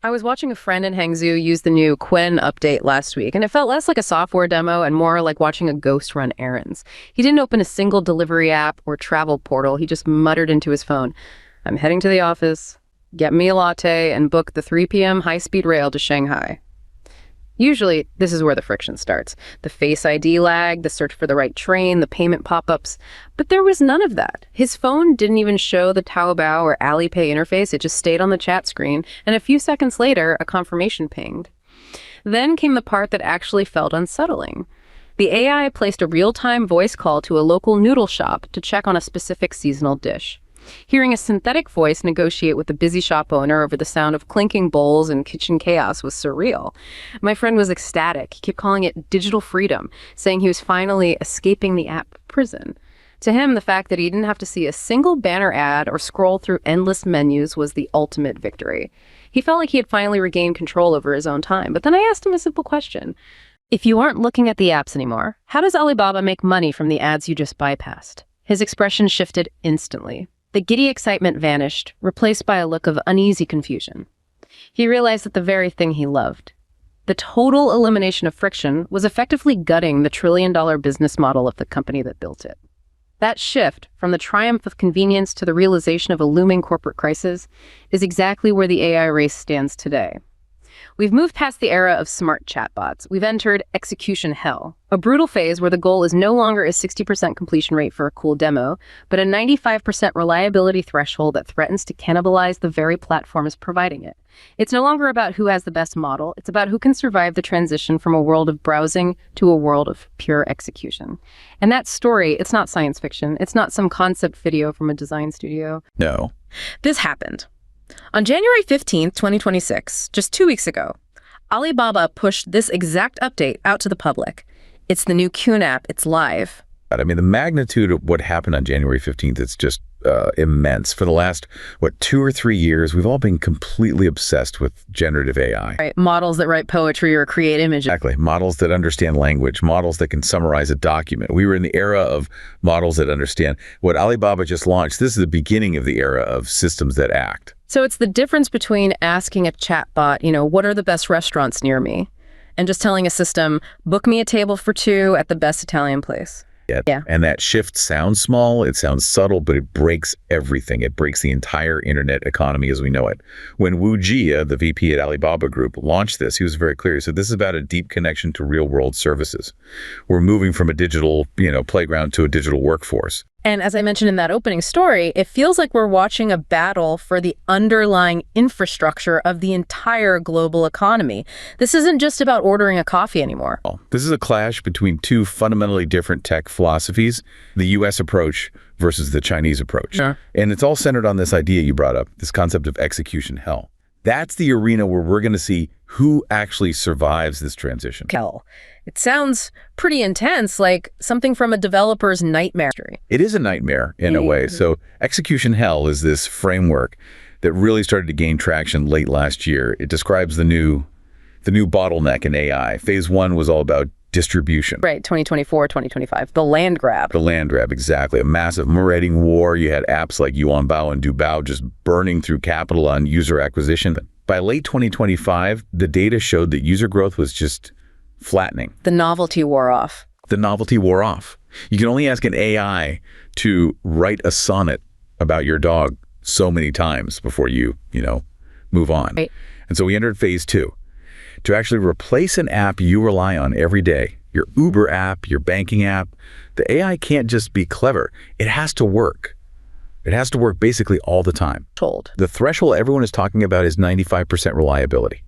I was watching a friend in Hangzhou use the new Quen update last week, and it felt less like a software demo and more like watching a ghost run errands. He didn't open a single delivery app or travel portal. He just muttered into his phone, "I'm heading to the office, get me a latte, and book the 3 p.m. high-speed rail to Shanghai." Usually, this is where the friction starts. The Face ID lag, the search for the right train, the payment pop-ups. But there was none of that. His phone didn't even show the Taobao or Alipay interface. It just stayed on the chat screen, and a few seconds later, a confirmation pinged. Then came the part that actually felt unsettling. The AI placed a real-time voice call to a local noodle shop to check on a specific seasonal dish. Hearing a synthetic voice negotiate with the busy shop owner over the sound of clinking bowls and kitchen chaos was surreal. My friend was ecstatic. He kept calling it digital freedom, saying he was finally escaping the app prison. To him, the fact that he didn't have to see a single banner ad or scroll through endless menus was the ultimate victory. He felt like he had finally regained control over his own time. But then I asked him a simple question. If you aren't looking at the apps anymore, how does Alibaba make money from the ads you just bypassed? His expression shifted instantly. The giddy excitement vanished, replaced by a look of uneasy confusion. He realized that the very thing he loved, the total elimination of friction, was effectively gutting the trillion-dollar business model of the company that built it. That shift, from the triumph of convenience to the realization of a looming corporate crisis, is exactly where the AI race stands today. We've moved past the era of smart chatbots. We've entered execution hell, a brutal phase where the goal is no longer a 60% completion rate for a cool demo, but a 95% reliability threshold that threatens to cannibalize the very platforms providing it. It's no longer about who has the best model. It's about who can survive the transition from a world of browsing to a world of pure execution. And that story, it's not science fiction. It's not some concept video from a design studio. No. This happened. On January 15th, 2026, just 2 weeks ago, Alibaba pushed this exact update out to the public. It's the new Quen app. It's live. I mean, the magnitude of what happened on January 15th, it's just immense. For the last, 2 or 3 years, we've all been completely obsessed with generative AI. Right. Models that write poetry or create images. Exactly. Models that understand language, models that can summarize a document. We were in the era of models that understand. What Alibaba just launched, this is the beginning of the era of systems that act. So it's the difference between asking a chatbot, what are the best restaurants near me? And just telling a system, book me a table for 2 at the best Italian place. Yeah. And that shift sounds small, it sounds subtle, but it breaks everything. It breaks the entire internet economy as we know it. When Wu Jia, the VP at Alibaba Group, launched this, he was very clear. He said, this is about a deep connection to real-world services. We're moving from a digital, playground to a digital workforce. And as I mentioned in that opening story, it feels like we're watching a battle for the underlying infrastructure of the entire global economy. This isn't just about ordering a coffee anymore. This is a clash between 2 fundamentally different tech philosophies, the U.S. approach versus the Chinese approach. Sure. And it's all centered on this idea you brought up, this concept of execution hell. That's the arena where we're going to see who actually survives this transition. Hell. It sounds pretty intense, like something from a developer's nightmare. It is a nightmare in a way. So execution hell is this framework that really started to gain traction late last year. It describes the new bottleneck in AI. Phase 1 was all about distribution. Right, 2024, 2025, the land grab. The land grab, exactly. A massive marauding war. You had apps like Yuanbao and Dubao just burning through capital on user acquisition. By late 2025, the data showed that user growth was just flattening. The novelty wore off. The novelty wore off. You can only ask an AI to write a sonnet about your dog so many times before you move on. Right. And so we entered phase 2. To actually replace an app you rely on every day, your Uber app, your banking app, the AI can't just be clever. It has to work. It has to work basically all the time. The threshold everyone is talking about is 95% reliability.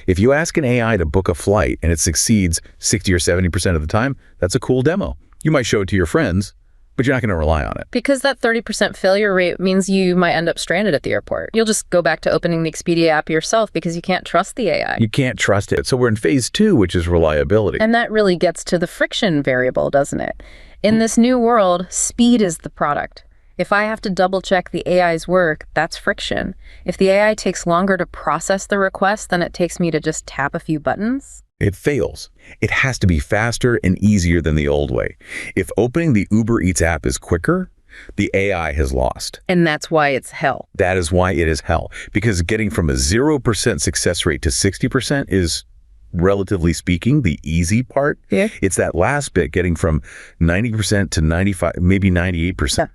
If you ask an AI to book a flight and it succeeds 60 or 70% of the time, that's a cool demo. You might show it to your friends, but you're not going to rely on it. Because that 30% failure rate means you might end up stranded at the airport. You'll just go back to opening the Expedia app yourself because you can't trust the AI. You can't trust it. So we're in phase 2, which is reliability. And that really gets to the friction variable, doesn't it? In this new world, speed is the product. If I have to double check the AI's work, that's friction. If the AI takes longer to process the request than it takes me to just tap a few buttons, it fails. It has to be faster and easier than the old way. If opening the Uber Eats app is quicker, The AI has lost. And that's why it's hell. That is why it is hell. Because getting from a 0% success rate to 60% is, relatively speaking, the easy part. Yeah. It's that last bit, getting from 90% to 95, maybe 98%. Yeah.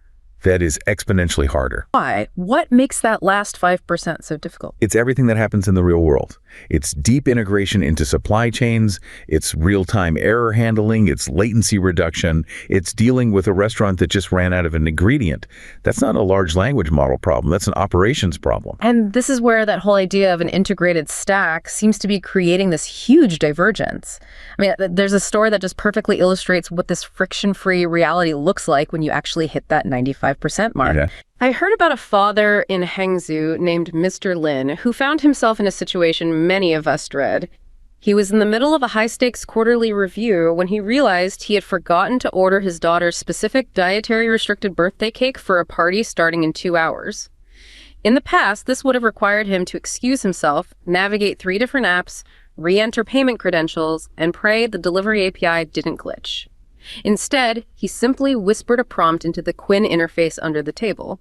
That is exponentially harder. Why? What makes that last 5% so difficult? It's everything that happens in the real world. It's deep integration into supply chains. It's real-time error handling. It's latency reduction. It's dealing with a restaurant that just ran out of an ingredient. That's not a large language model problem. That's an operations problem. And this is where that whole idea of an integrated stack seems to be creating this huge divergence. I mean, there's a story that just perfectly illustrates what this friction-free reality looks like when you actually hit that 95% mark. Yeah. I heard about a father in Hangzhou named Mr. Lin who found himself in a situation many of us dread. He was in the middle of a high-stakes quarterly review when he realized he had forgotten to order his daughter's specific dietary restricted birthday cake for a party starting in 2 hours. In the past, this would have required him to excuse himself, navigate 3 different apps, re-enter payment credentials, and pray the delivery API didn't glitch. Instead, he simply whispered a prompt into the Quinn interface under the table.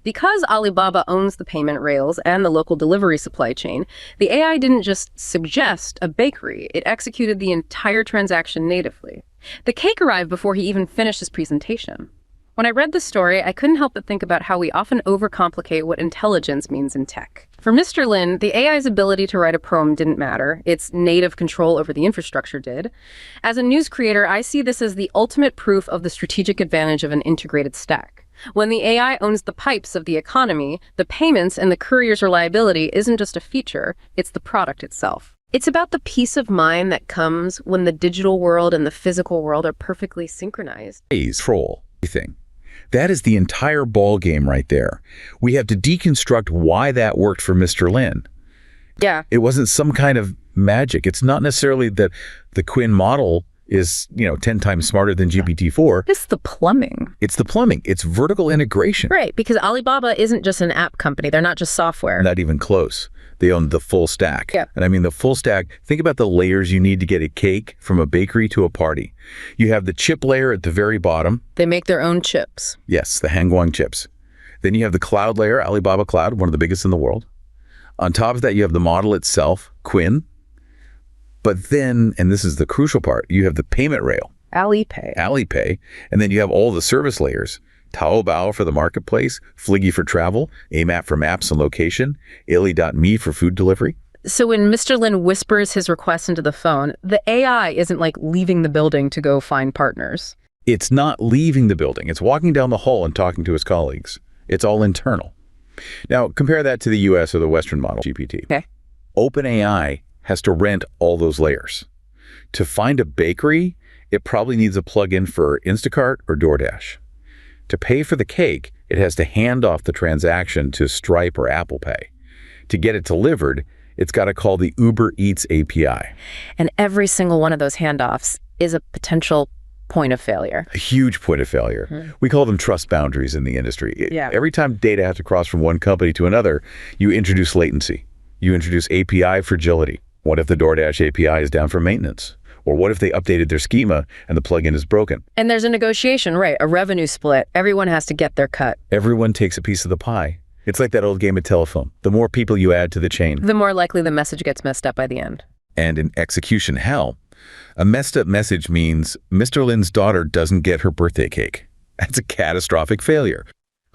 Because Alibaba owns the payment rails and the local delivery supply chain, the AI didn't just suggest a bakery, it executed the entire transaction natively. The cake arrived before he even finished his presentation. When I read the story, I couldn't help but think about how we often overcomplicate what intelligence means in tech. For Mr. Lin, the AI's ability to write a prompt didn't matter. Its native control over the infrastructure did. As a news creator, I see this as the ultimate proof of the strategic advantage of an integrated stack. When the AI owns the pipes of the economy, the payments and the courier's reliability isn't just a feature, it's the product itself. It's about the peace of mind that comes when the digital world and the physical world are perfectly synchronized. Control everything. That is the entire ball game right there. We have to deconstruct why that worked for Mr. Lin. Yeah. It wasn't some kind of magic. It's not necessarily that the Quinn model is, 10 times smarter than GPT-4. It's the plumbing. It's the plumbing. It's vertical integration. Right, because Alibaba isn't just an app company. They're not just software. Not even close. They own the full stack. Yeah. And I mean the full stack, think about the layers you need to get a cake from a bakery to a party. You have the chip layer at the very bottom. They make their own chips. Yes, the Hangguang chips. Then you have the cloud layer, Alibaba Cloud, one of the biggest in the world. On top of that, you have the model itself, Quinn. But then, and this is the crucial part, you have the payment rail. Alipay. And then you have all the service layers. Taobao for the marketplace, Fliggy for travel, AMAP for maps and location, Ili.me for food delivery. So when Mr. Lin whispers his request into the phone, the AI isn't like leaving the building to go find partners. It's not leaving the building. It's walking down the hall and talking to his colleagues. It's all internal. Now, compare that to the US or the Western model, GPT. Okay. OpenAI has to rent all those layers. To find a bakery, it probably needs a plugin for Instacart or DoorDash. To pay for the cake, it has to hand off the transaction to Stripe or Apple Pay. To get it delivered, it's got to call the Uber Eats API. And every single one of those handoffs is a potential point of failure. A huge point of failure. Mm-hmm. We call them trust boundaries in the industry. Yeah. Every time data has to cross from one company to another, you introduce latency. You introduce API fragility. What if the DoorDash API is down for maintenance? Or what if they updated their schema and the plugin is broken? And there's a negotiation, right? A revenue split. Everyone has to get their cut. Everyone takes a piece of the pie. It's like that old game of telephone. The more people you add to the chain, the more likely the message gets messed up by the end. And in execution hell, a messed up message means Mr. Lin's daughter doesn't get her birthday cake. That's a catastrophic failure,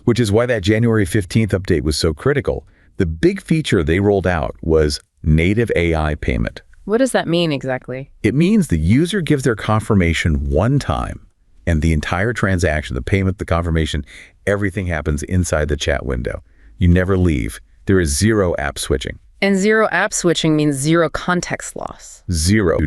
which is why that January 15th update was so critical. The big feature they rolled out was native AI payment. What does that mean exactly? It means the user gives their confirmation one time, and the entire transaction, the payment, the confirmation, everything happens inside the chat window. You never leave. There is zero app switching. And zero app switching means zero context loss. Zero.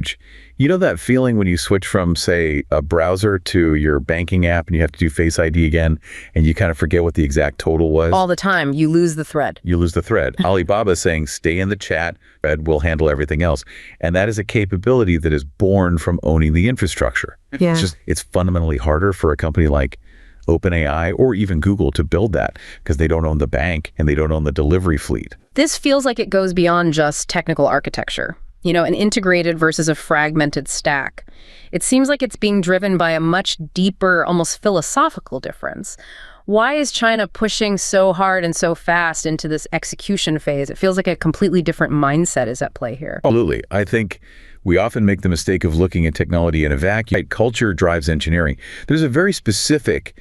You know that feeling when you switch from, say, a browser to your banking app and you have to do Face ID again and you kind of forget what the exact total was? All the time. You lose the thread. You lose the thread. Alibaba is saying, stay in the chat, Fred will handle everything else. And that is a capability that is born from owning the infrastructure. Yeah. It's fundamentally harder for a company like OpenAI or even Google to build that because they don't own the bank and they don't own the delivery fleet. This feels like it goes beyond just technical architecture. An integrated versus a fragmented stack. It seems like it's being driven by a much deeper, almost philosophical difference. Why is China pushing so hard and so fast into this execution phase? It feels like a completely different mindset is at play here. Absolutely. I think we often make the mistake of looking at technology in a vacuum. Right? Culture drives engineering. There's a very specific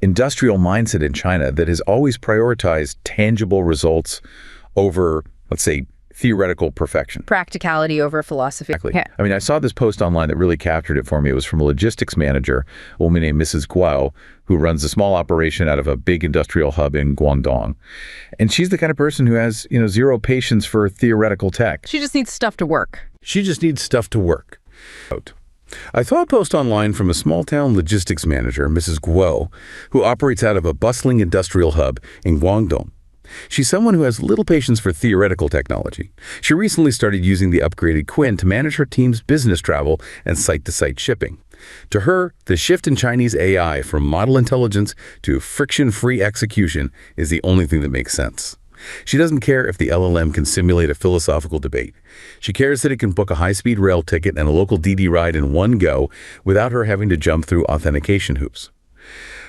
industrial mindset in China that has always prioritized tangible results over, let's say, theoretical perfection. Practicality over philosophy. Exactly. Okay. I mean, I saw this post online that really captured it for me. It was from a logistics manager, a woman named Mrs. Guo, who runs a small operation out of a big industrial hub in Guangdong. And she's the kind of person who has, zero patience for theoretical tech. She just needs stuff to work. She just needs stuff to work. I saw a post online from a small-town logistics manager, Mrs. Guo, who operates out of a bustling industrial hub in Guangdong. She's someone who has little patience for theoretical technology. She recently started using the upgraded Quinn to manage her team's business travel and site-to-site shipping. To her, the shift in Chinese AI from model intelligence to friction-free execution is the only thing that makes sense. She doesn't care if the LLM can simulate a philosophical debate. She cares that it can book a high-speed rail ticket and a local DD ride in one go without her having to jump through authentication hoops.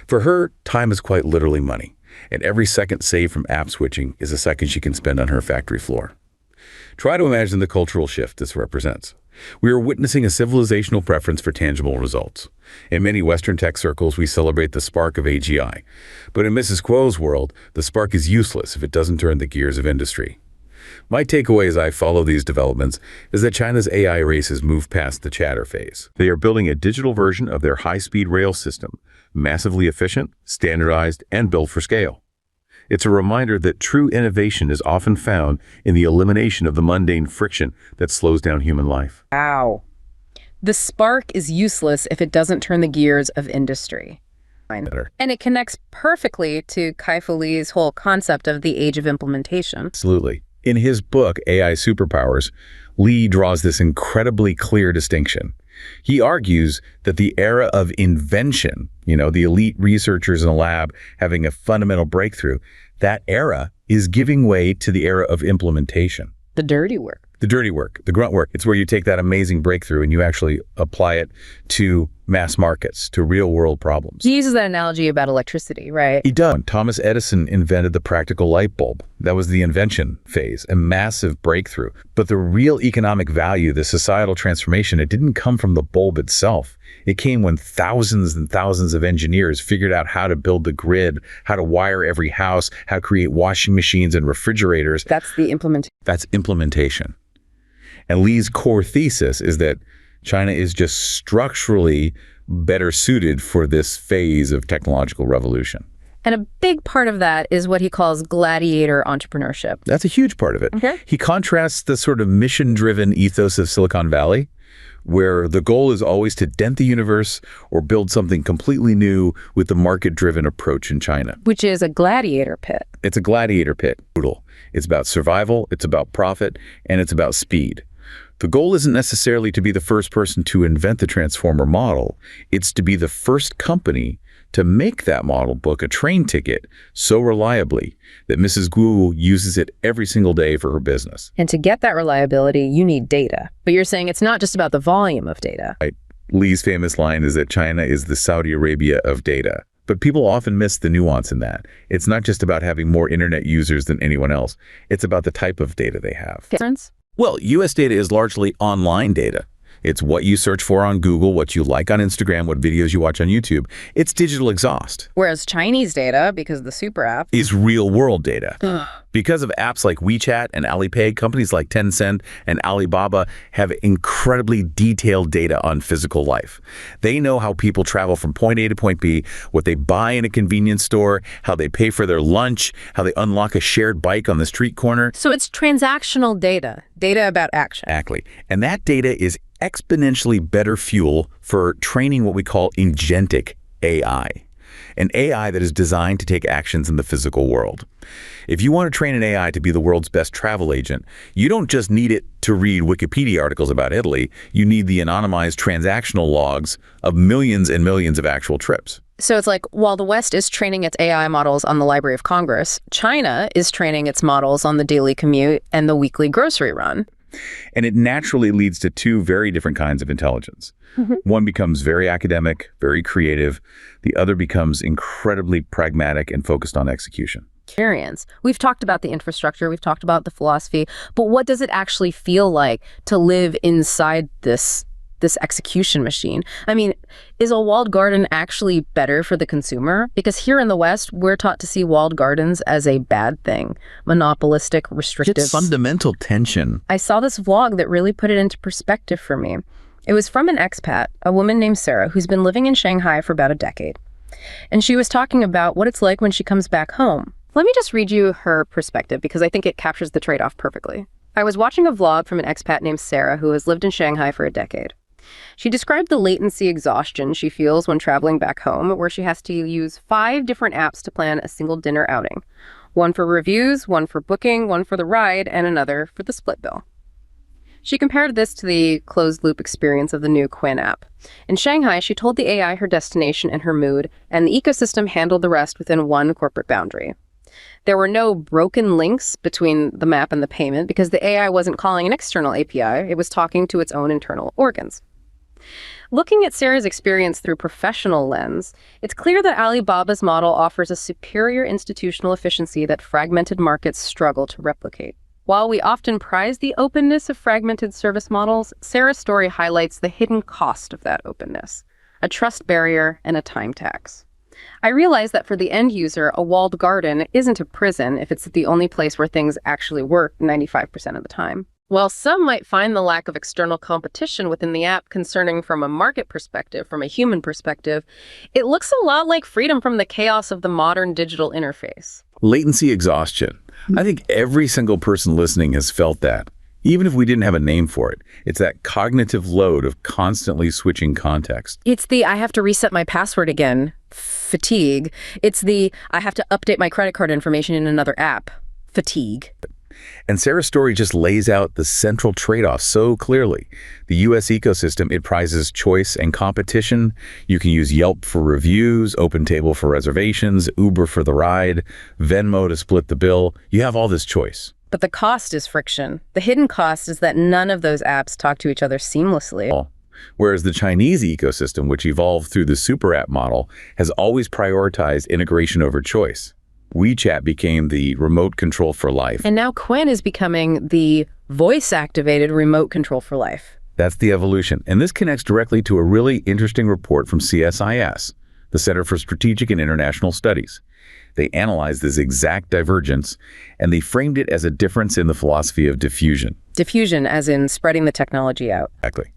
For her, time is quite literally money, and every second saved from app switching is a second she can spend on her factory floor. Try to imagine the cultural shift this represents. We are witnessing a civilizational preference for tangible results. In many Western tech circles, we celebrate the spark of AGI. But in Mrs. Kuo's world, the spark is useless if it doesn't turn the gears of industry. My takeaway as I follow these developments is that China's AI race has moved past the chatter phase. They are building a digital version of their high-speed rail system, massively efficient, standardized, and built for scale. It's a reminder that true innovation is often found in the elimination of the mundane friction that slows down human life. Wow. The spark is useless if it doesn't turn the gears of industry. Better. And it connects perfectly to Kai-Fu Lee's whole concept of the age of implementation. Absolutely. In his book, AI Superpowers, Lee draws this incredibly clear distinction. He argues that the era of invention, the elite researchers in a lab having a fundamental breakthrough, that era is giving way to the era of implementation. The dirty work. The dirty work, the grunt work. It's where you take that amazing breakthrough and you actually apply it to mass markets, to real-world problems. He uses that analogy about electricity, right? He does. Thomas Edison invented the practical light bulb. That was the invention phase, a massive breakthrough. But the real economic value, the societal transformation, it didn't come from the bulb itself. It came when thousands and thousands of engineers figured out how to build the grid, how to wire every house, how to create washing machines and refrigerators. That's the implementation. That's implementation. And Lee's core thesis is that China is just structurally better suited for this phase of technological revolution. And a big part of that is what he calls gladiator entrepreneurship. That's a huge part of it. Okay. He contrasts the sort of mission-driven ethos of Silicon Valley, where the goal is always to dent the universe or build something completely new, with the market-driven approach in China. Which is a gladiator pit. It's a gladiator pit. Brutal. It's about survival, it's about profit, and it's about speed. The goal isn't necessarily to be the first person to invent the transformer model. It's to be the first company to make that model book a train ticket so reliably that Mrs. Guo uses it every single day for her business. And to get that reliability, you need data. But you're saying it's not just about the volume of data. Right. Lee's famous line is that China is the Saudi Arabia of data. But people often miss the nuance in that. It's not just about having more internet users than anyone else. It's about the type of data they have. Difference? Well, U.S. data is largely online data. It's what you search for on Google, what you like on Instagram, what videos you watch on YouTube. It's digital exhaust. Whereas Chinese data, because of the super app, is real-world data. Because of apps like WeChat and Alipay, companies like Tencent and Alibaba have incredibly detailed data on physical life. They know how people travel from point A to point B, what they buy in a convenience store, how they pay for their lunch, how they unlock a shared bike on the street corner. So it's transactional data, data about action. Exactly. And that data is exponentially better fuel for training what we call agentic AI, an AI that is designed to take actions in the physical world. If you want to train an AI to be the world's best travel agent, you don't just need it to read Wikipedia articles about Italy. You need the anonymized transactional logs of millions and millions of actual trips. So it's like, while the West is training its AI models on the Library of Congress, China is training its models on the daily commute and the weekly grocery run. And it naturally leads to two very different kinds of intelligence. One becomes very academic, very creative. The other becomes incredibly pragmatic and focused on execution. Experience. We've talked about the infrastructure, we've talked about the philosophy, but what does it actually feel like to live inside this execution machine? I mean, is a walled garden actually better for the consumer? Because here in the West, we're taught to see walled gardens as a bad thing, monopolistic, restrictive. It's fundamental tension. I saw this vlog that really put it into perspective for me. It was from an expat, a woman named Sarah, who's been living in Shanghai for about a decade. And she was talking about what it's like when she comes back home. Let me just read you her perspective because I think it captures the trade-off perfectly. I was watching a vlog from an expat named Sarah who has lived in Shanghai for a decade. She described the latency exhaustion she feels when traveling back home, where she has to use 5 different apps to plan a single dinner outing. One for reviews, one for booking, one for the ride, and another for the split bill. She compared this to the closed-loop experience of the new Quinn app. In Shanghai, she told the AI her destination and her mood, and the ecosystem handled the rest within one corporate boundary. There were no broken links between the map and the payment because the AI wasn't calling an external API, it was talking to its own internal organs. Looking at Sarah's experience through professional lens, it's clear that Alibaba's model offers a superior institutional efficiency that fragmented markets struggle to replicate. While we often prize the openness of fragmented service models, Sarah's story highlights the hidden cost of that openness, a trust barrier and a time tax. I realize that for the end user, a walled garden isn't a prison if it's the only place where things actually work 95% of the time. While some might find the lack of external competition within the app concerning from a market perspective, from a human perspective, it looks a lot like freedom from the chaos of the modern digital interface. Latency exhaustion. I think every single person listening has felt that. Even if we didn't have a name for it, it's that cognitive load of constantly switching context. It's the I have to reset my password again fatigue. It's the I have to update my credit card information in another app fatigue. And Sarah's story just lays out the central trade-off so clearly. The U.S. ecosystem, it prizes choice and competition. You can use Yelp for reviews, OpenTable for reservations, Uber for the ride, Venmo to split the bill. You have all this choice. But the cost is friction. The hidden cost is that none of those apps talk to each other seamlessly. Whereas the Chinese ecosystem, which evolved through the super app model, has always prioritized integration over choice. WeChat became the remote control for life. And now Quinn is becoming the voice-activated remote control for life. That's the evolution. And this connects directly to a really interesting report from CSIS, the Center for Strategic and International Studies. They analyzed this exact divergence, and they framed it as a difference in the philosophy of diffusion. Diffusion, as in spreading the technology out. Exactly.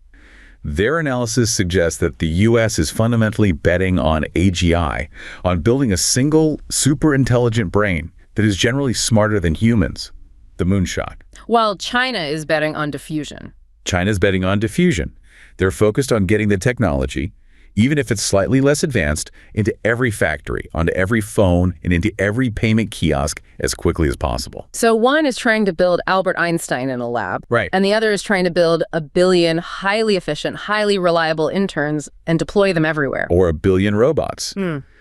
Their analysis suggests that the U.S. is fundamentally betting on AGI, on building a single, super intelligent brain that is generally smarter than humans, the moonshot. While China is betting on diffusion. China's betting on diffusion. They're focused on getting the technology, even if it's slightly less advanced, into every factory, onto every phone, and into every payment kiosk as quickly as possible. So one is trying to build Albert Einstein in a lab. Right. And the other is trying to build a billion highly efficient, highly reliable interns and deploy them everywhere. Or a billion robots.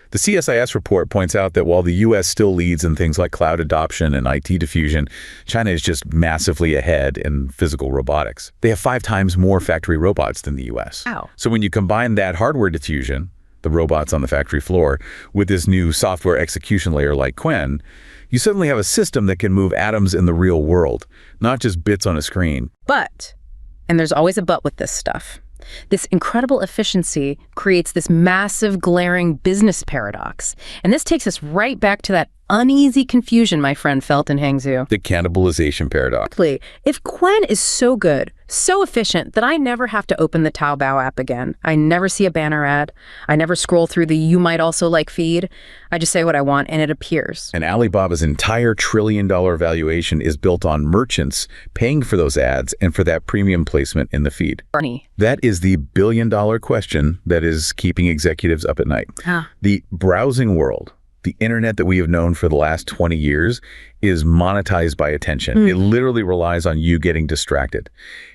The CSIS report points out that while the U.S. still leads in things like cloud adoption and IT diffusion, China is just massively ahead in physical robotics. They have 5 times more factory robots than the U.S. Wow. So when you combine that hardware diffusion, the robots on the factory floor, with this new software execution layer like Quinn, you suddenly have a system that can move atoms in the real world, not just bits on a screen. But, and there's always a but with this stuff, this incredible efficiency creates this massive, glaring business paradox. And this takes us right back to that uneasy confusion my friend felt in Hangzhou. The Cannibalization Paradox. If Quinn is so good, so efficient, that I never have to open the Taobao app again, I never see a banner ad, I never scroll through the you might also like feed, I just say what I want and it appears. And Alibaba's entire trillion-dollar valuation is built on merchants paying for those ads and for that premium placement in the feed. Bernie. That is the billion-dollar question that is keeping executives up at night. The browsing world, The internet that we have known for the last 20 years is monetized by attention. It literally relies on you getting distracted.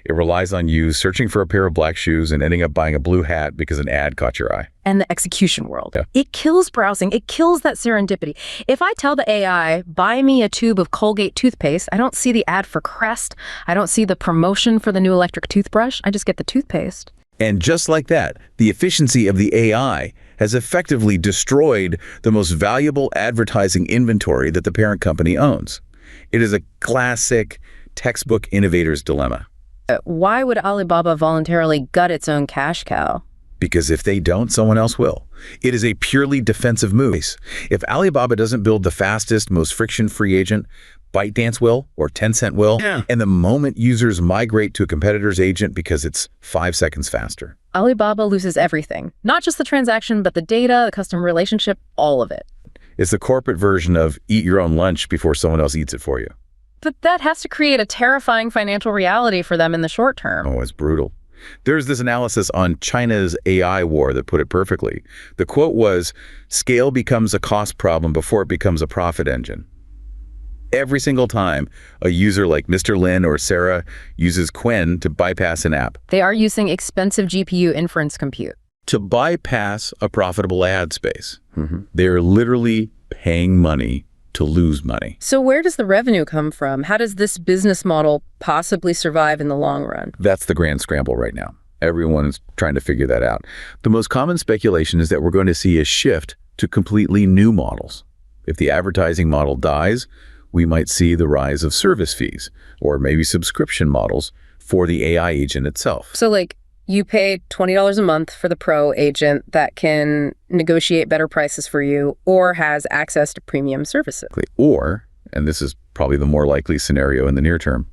It relies on you searching for a pair of black shoes and ending up buying a blue hat because an ad caught your eye. And the execution world. Yeah. It kills browsing. It kills that serendipity. If I tell the AI, buy me a tube of Colgate toothpaste, I don't see the ad for Crest. I don't see the promotion for the new electric toothbrush. I just get the toothpaste. And just like that, the efficiency of the AI has effectively destroyed the most valuable advertising inventory that the parent company owns. It is a classic textbook innovator's dilemma. Why would Alibaba voluntarily gut its own cash cow? Because if they don't, someone else will. It is a purely defensive move. If Alibaba doesn't build the fastest, most friction-free agent, ByteDance will, or Tencent will, and the moment users migrate to a competitor's agent because it's 5 seconds faster. Alibaba loses everything. Not just the transaction, but the data, the customer relationship, all of it. It's the corporate version of eat your own lunch before someone else eats it for you. But that has to create a terrifying financial reality for them in the short term. Oh, it's brutal. There's this analysis on China's AI war that put it perfectly. The quote was, "Scale becomes a cost problem before it becomes a profit engine." Every single time a user like Mr. Lin or Sarah uses Qwen to bypass an app, They are using expensive GPU inference compute. to bypass a profitable ad space, they're literally paying money to lose money. So where does the revenue come from? How does this business model possibly survive in the long run? That's the grand scramble right now. Everyone is trying to figure that out. The most common speculation is that we're going to see a shift to completely new models. If the advertising model dies, we might see the rise of service fees or maybe subscription models for the AI agent itself. So like you pay $20 a month for the pro agent that can negotiate better prices for you or has access to premium services. Or, and this is probably the more likely scenario in the near term,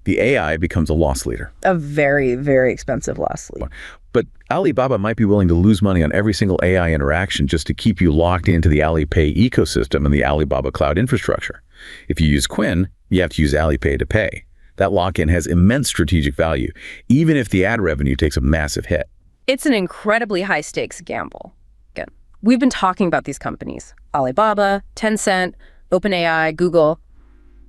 the AI becomes a loss leader. A very, very expensive loss leader. But Alibaba might be willing to lose money on every single AI interaction just to keep you locked into the Alipay ecosystem and the Alibaba cloud infrastructure. If you use Qwen, you have to use Alipay to pay. That lock-in has immense strategic value, even if the ad revenue takes a massive hit. It's an incredibly high-stakes gamble. Again, we've been talking about these companies, Alibaba, Tencent, OpenAI, Google.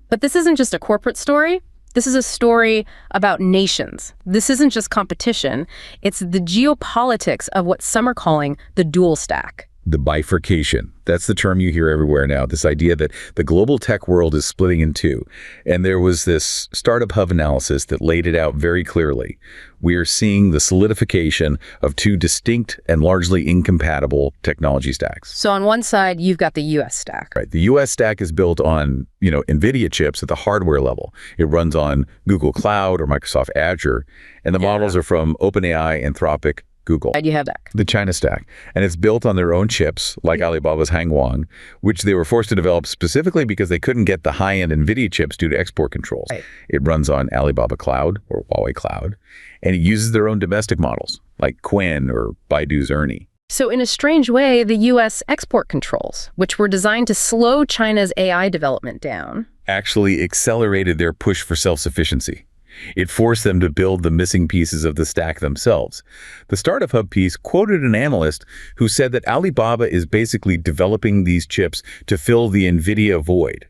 But this isn't just a corporate story. This is a story about nations. This isn't just competition. It's the geopolitics of what some are calling the dual stack. The bifurcation. That's the term you hear everywhere now, this idea that the global tech world is splitting in two. And there was this Startup Hub analysis that laid it out very clearly. We are seeing the solidification of two distinct and largely incompatible technology stacks. So on one side, you've got the US stack. Right. The US stack is built on, NVIDIA chips at the hardware level. It runs on Google Cloud or Microsoft Azure, and the models are from OpenAI, Anthropic, Google. And you have that. The China stack. And it's built on their own chips, like Alibaba's Hangwang, which they were forced to develop specifically because they couldn't get the high-end NVIDIA chips due to export controls. Right. It runs on Alibaba Cloud or Huawei Cloud, and it uses their own domestic models, like Qwen or Baidu's Ernie. So in a strange way, the US export controls, which were designed to slow China's AI development down, actually accelerated their push for self-sufficiency. It forced them to build the missing pieces of the stack themselves. The Startup Hub piece quoted an analyst who said that Alibaba is basically developing these chips to fill the NVIDIA void.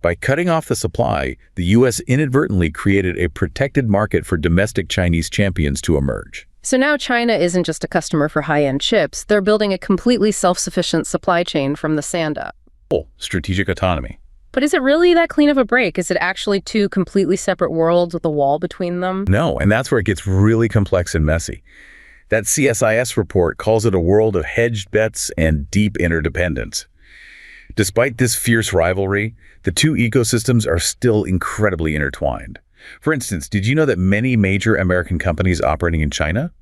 By cutting off the supply, the US inadvertently created a protected market for domestic Chinese champions to emerge. So now China isn't just a customer for high-end chips. They're building a completely self-sufficient supply chain from the sand up. Oh, strategic autonomy. But is it really that clean of a break? Is it actually two completely separate worlds with a wall between them? No, and that's where it gets really complex and messy. That CSIS report calls it a world of hedged bets and deep interdependence. Despite this fierce rivalry, the two ecosystems are still incredibly intertwined. For instance, did you know that many major American companies operating in China?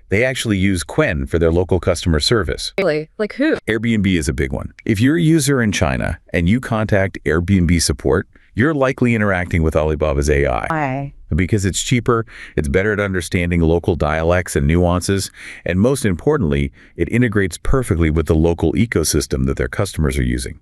They actually use Qwen for their local customer service. Really? Like who? Airbnb is a big one. If you're a user in China and you contact Airbnb support, you're likely interacting with Alibaba's AI. Why? Because it's cheaper, it's better at understanding local dialects and nuances, and most importantly, it integrates perfectly with the local ecosystem that their customers are using.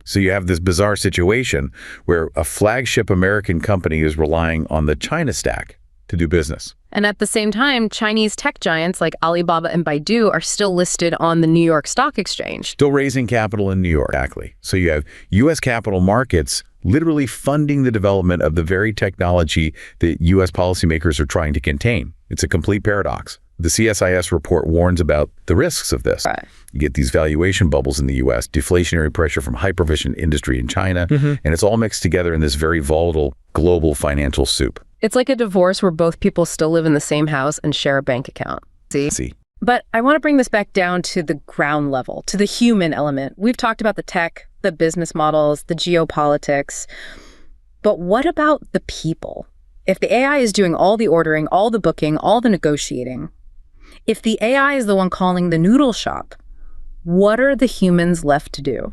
So you have this bizarre situation where a flagship American company is relying on the China stack to do business. And at the same time, Chinese tech giants like Alibaba and Baidu are still listed on the New York Stock Exchange. Still raising capital in New York. Exactly. So you have U.S. capital markets literally funding the development of the very technology that U.S. policymakers are trying to contain. It's a complete paradox. The CSIS report warns about the risks of this. Right. You get these valuation bubbles in the U.S., deflationary pressure from hyper-efficient industry in China, and it's all mixed together in this very volatile global financial soup. It's like a divorce where both people still live in the same house and share a bank account. See? But I want to bring this back down to the ground level, to the human element. We've talked about the tech, the business models, the geopolitics. But what about the people? If the AI is doing all the ordering, all the booking, all the negotiating, if the AI is the one calling the noodle shop, what are the humans left to do?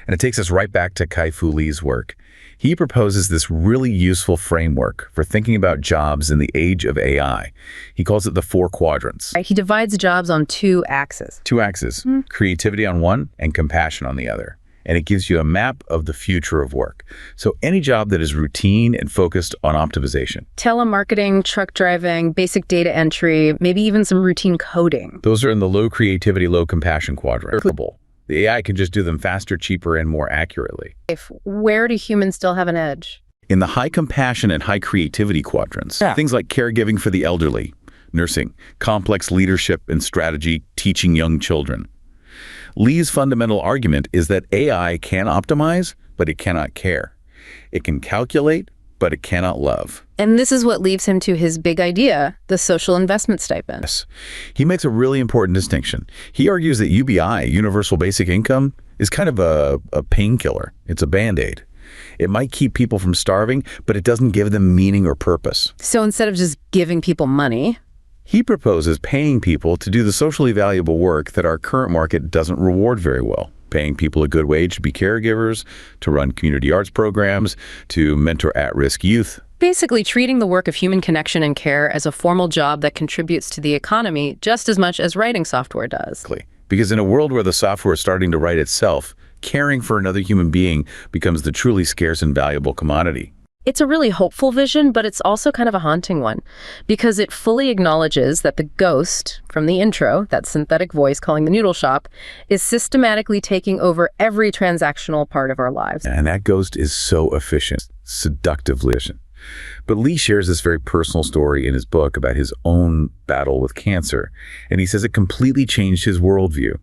And it takes us right back to Kai-Fu Lee's work. He proposes this really useful framework for thinking about jobs in the age of AI. He calls it the 4 quadrants. He divides jobs on 2 axes. 2 axes, creativity on one and compassion on the other. And it gives you a map of the future of work. So any job that is routine and focused on optimization. Telemarketing, truck driving, basic data entry, maybe even some routine coding. Those are in the low creativity, low compassion quadrant. The AI can just do them faster, cheaper, and more accurately. Where do humans still have an edge? In the high compassion and high creativity quadrants, things like caregiving for the elderly, nursing, complex leadership and strategy, teaching young children. Lee's fundamental argument is that AI can optimize, but it cannot care. It can calculate, but it cannot love. And this is what leads him to his big idea, the social investment stipend. Yes. He makes a really important distinction. He argues that UBI, Universal Basic Income, is kind of a painkiller. It's a Band-Aid. It might keep people from starving, but it doesn't give them meaning or purpose. So instead of just giving people money, he proposes paying people to do the socially valuable work that our current market doesn't reward very well. Paying people a good wage to be caregivers, to run community arts programs, to mentor at-risk youth. Basically treating the work of human connection and care as a formal job that contributes to the economy just as much as writing software does. Because in a world where the software is starting to write itself, caring for another human being becomes the truly scarce and valuable commodity. It's a really hopeful vision, but it's also kind of a haunting one, because it fully acknowledges that the ghost from the intro, that synthetic voice calling the noodle shop, is systematically taking over every transactional part of our lives. And that ghost is so efficient, seductively efficient. But Lee shares this very personal story in his book about his own battle with cancer, and he says it completely changed his worldview.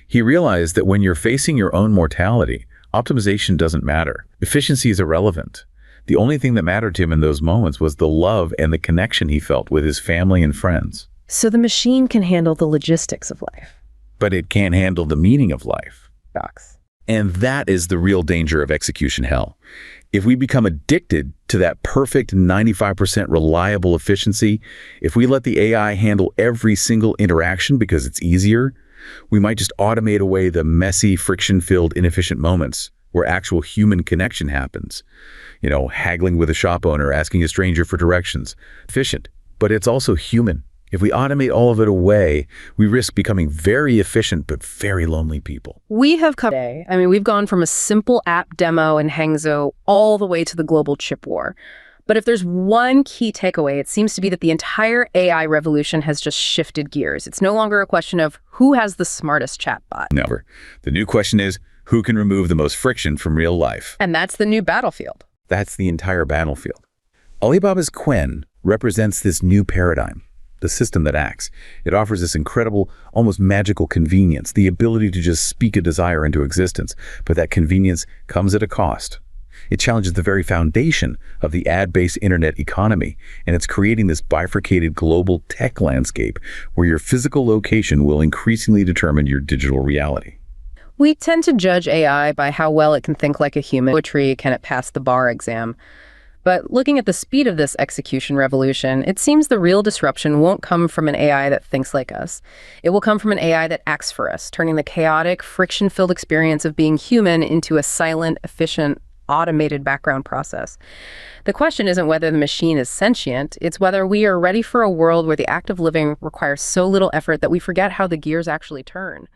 He realized that when you're facing your own mortality, optimization doesn't matter. Efficiency is irrelevant. The only thing that mattered to him in those moments was the love and the connection he felt with his family and friends. So the machine can handle the logistics of life, but it can't handle the meaning of life. Docs. And that is the real danger of execution hell. If we become addicted to that perfect 95% reliable efficiency, if we let the AI handle every single interaction because it's easier, we might just automate away the messy, friction-filled, inefficient moments where actual human connection happens. You know, haggling with a shop owner, asking a stranger for directions. Efficient, but it's also human. If we automate all of it away, we risk becoming very efficient but very lonely people. We have covered today. I mean, we've gone from a simple app demo in Hangzhou all the way to the global chip war. But if there's one key takeaway, it seems to be that the entire AI revolution has just shifted gears. It's no longer a question of who has the smartest chatbot. No. The new question is, who can remove the most friction from real life? And that's the new battlefield. That's the entire battlefield. Alibaba's Qwen represents this new paradigm, the system that acts. It offers this incredible, almost magical convenience, the ability to just speak a desire into existence, but that convenience comes at a cost. It challenges the very foundation of the ad-based internet economy, and it's creating this bifurcated global tech landscape where your physical location will increasingly determine your digital reality. We tend to judge AI by how well it can think like a human. Poetry, can it pass the bar exam? But looking at the speed of this execution revolution, it seems the real disruption won't come from an AI that thinks like us. It will come from an AI that acts for us, turning the chaotic, friction-filled experience of being human into a silent, efficient, automated background process. The question isn't whether the machine is sentient, it's whether we are ready for a world where the act of living requires so little effort that we forget how the gears actually turn.